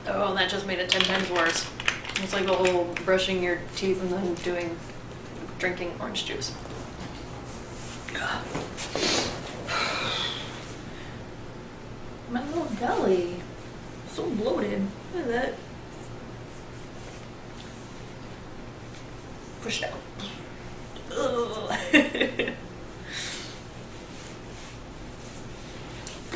Oh, that just made it 10 times worse. It's like the whole brushing your teeth and then drinking orange juice. My little belly, so bloated. Look at that. Push it out. Ugh.